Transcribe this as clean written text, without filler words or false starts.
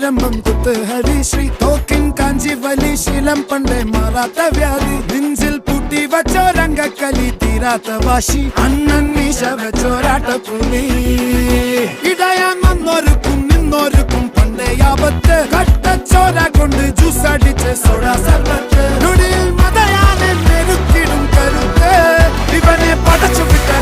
ആരംഭം കുത്തുഹരി ശ്രീ തോക്കിൻ കാഞ്ചി വലി ശീലം പണ്ടേ മാറാത്ത വ്യാധി നെഞ്ചിൽ പൂട്ടി വച്ചോരംഗക്കലി തീരാത്ത വാശി അണ്ണൻ മീശ വെച്ചോരാട്ട പുലി ഇടയാങ്ങൊന്നൊരുക്കും നിന്നൊരുക്കും പണ്ടേ ആപത്ത് കട്ടച്ചോര കൊണ്ട് ജ്യൂസ് അടിച്ച് സോഡ സർബത്ത് നൊടിയിൽ മതയാനെ മെരുക്കിടും കരുത്ത് ഇവനെ